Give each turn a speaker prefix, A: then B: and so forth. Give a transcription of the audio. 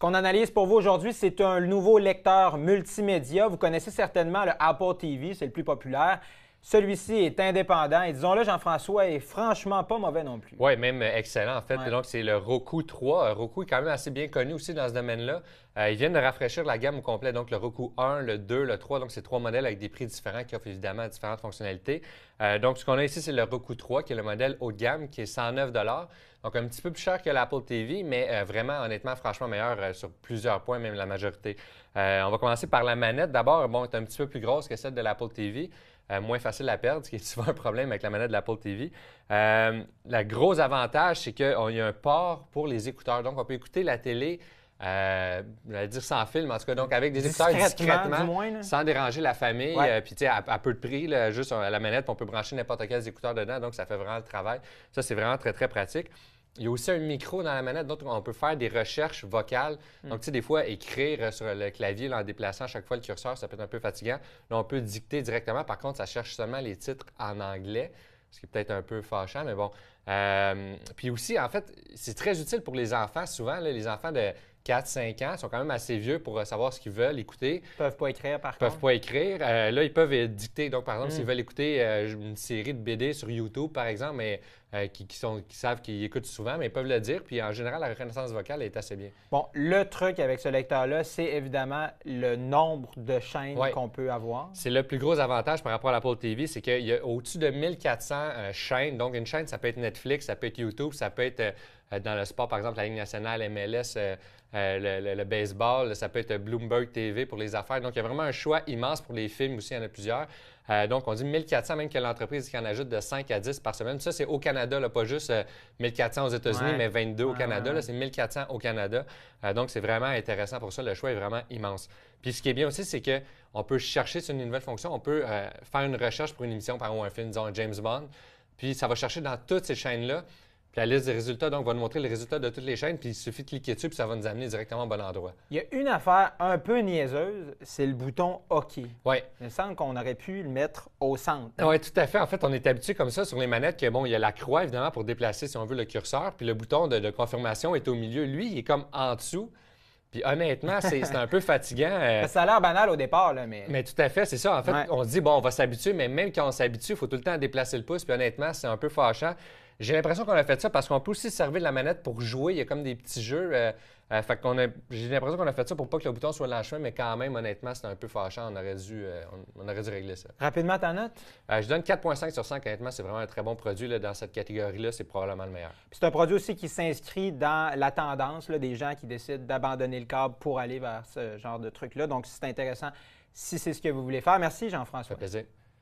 A: qu'on analyse pour vous aujourd'hui, c'est un nouveau lecteur multimédia. Vous connaissez certainement le Apple TV, c'est le plus populaire. Celui-ci est indépendant et disons-le, Jean-François, est franchement pas mauvais non plus.
B: Oui, même excellent en fait.
A: Ouais.
B: Donc, c'est le Roku 3. Roku est quand même assez bien connu aussi dans ce domaine-là. Ils viennent de rafraîchir la gamme au complet. Donc, le Roku 1, le 2, le 3. Donc, c'est 3 modèles avec des prix différents qui offrent évidemment différentes fonctionnalités. Donc, ce qu'on a ici, c'est le Roku 3, qui est le modèle haut de gamme, qui est 109 $. Donc, un petit peu plus cher que l'Apple TV, mais vraiment, honnêtement, franchement meilleur sur plusieurs points, même la majorité. On va commencer par la manette. D'abord, bon, elle est un petit peu plus grosse que celle de l'Apple TV. Moins facile à perdre, ce qui est souvent un problème avec la manette de l'Apple TV. Le gros avantage, c'est qu'il y a un port pour les écouteurs. Donc, on peut écouter la télé, je vais dire sans fil, mais en tout cas, donc avec des écouteurs discrètement,
A: du moins,
B: sans déranger la famille.
A: Ouais.
B: Puis, tu sais, à peu de prix, là, juste à la manette, on peut brancher n'importe quel écouteur dedans. Donc, ça fait vraiment le travail. Ça, c'est vraiment très, très pratique. Il y a aussi un micro dans la manette, donc on peut faire des recherches vocales. Donc, tu sais, des fois, écrire sur le clavier là, en déplaçant chaque fois le curseur, ça peut être un peu fatigant. Là, on peut dicter directement. Par contre, ça cherche seulement les titres en anglais, ce qui est peut-être un peu fâchant, mais bon. Puis aussi, en fait, c'est très utile pour les enfants. Souvent, là, les enfants de 4-5 ans sont quand même assez vieux pour savoir ce qu'ils veulent écouter.
A: Ils peuvent pas écrire, par
B: Ils peuvent
A: contre.
B: pas écrire. Là, ils peuvent dicter. Donc, par exemple, s'ils veulent écouter une série de BD sur YouTube, par exemple, mais qui savent qu'ils écoutent souvent, mais ils peuvent le dire. Puis, en général, la reconnaissance vocale est assez bien.
A: Bon, le truc avec ce lecteur-là, c'est évidemment le nombre de chaînes
B: Ouais.
A: qu'on peut avoir.
B: C'est le plus gros avantage par rapport à l'Apple TV, c'est qu'il y a au-dessus de 1400 chaînes. Donc, une chaîne, ça peut être Netflix, ça peut être YouTube, ça peut être dans le sport, par exemple, la Ligue nationale, MLS, le baseball, ça peut être Bloomberg TV pour les affaires. Donc, il y a vraiment un choix immense pour les films aussi, il y en a plusieurs. Donc, on dit 1400, même que l'entreprise qui en ajoute de 5 à 10 par semaine. Ça, c'est au Canada, là, pas juste 1400 aux États-Unis,
A: Ouais.
B: mais 22 au Canada.
A: Ouais.
B: Là, c'est 1400 au Canada. Donc, c'est vraiment intéressant pour ça. Le choix est vraiment immense. Puis, ce qui est bien aussi, c'est qu'on peut chercher sur une nouvelle fonction. On peut faire une recherche pour une émission, par exemple, un film, disons James Bond. Puis, ça va chercher dans toutes ces chaînes-là. Puis la liste des résultats, donc, va nous montrer les résultats de toutes les chaînes, puis il suffit de cliquer dessus, puis ça va nous amener directement au bon endroit.
A: Il y a une affaire un peu niaiseuse, c'est le bouton OK.
B: Oui.
A: Il me semble qu'on aurait pu le mettre au centre.
B: Oui, tout à fait. En fait, on est habitué comme ça sur les manettes que, bon, il y a la croix, évidemment, pour déplacer, si on veut, le curseur, puis le bouton de confirmation est au milieu. Lui, il est comme en dessous. Puis honnêtement, c'est un peu fatigant.
A: Ça a l'air banal au départ, là, mais...
B: Mais tout à fait, c'est ça. En fait,
A: Ouais.
B: on se dit, bon, on va s'habituer, mais même quand on s'habitue, il faut tout le temps déplacer le pouce. Puis honnêtement, c'est un peu fâchant. J'ai l'impression qu'on a fait ça parce qu'on peut aussi se servir de la manette pour jouer. Il y a comme des petits jeux. J'ai l'impression qu'on a fait ça pour pas que le bouton soit lâché, mais quand même, honnêtement, c'est un peu fâchant. On aurait dû régler ça.
A: Rapidement, ta note?
B: Je donne 4,5 sur 100. Honnêtement, c'est vraiment un très bon produit. Là, dans cette catégorie-là, c'est probablement le meilleur.
A: Puis c'est un produit aussi qui s'inscrit dans la tendance là, des gens qui décident d'abandonner le câble pour aller vers ce genre de truc-là. Donc, c'est intéressant si c'est ce que vous voulez faire. Merci,
B: Ça
A: Jean-François.
B: fait plaisir.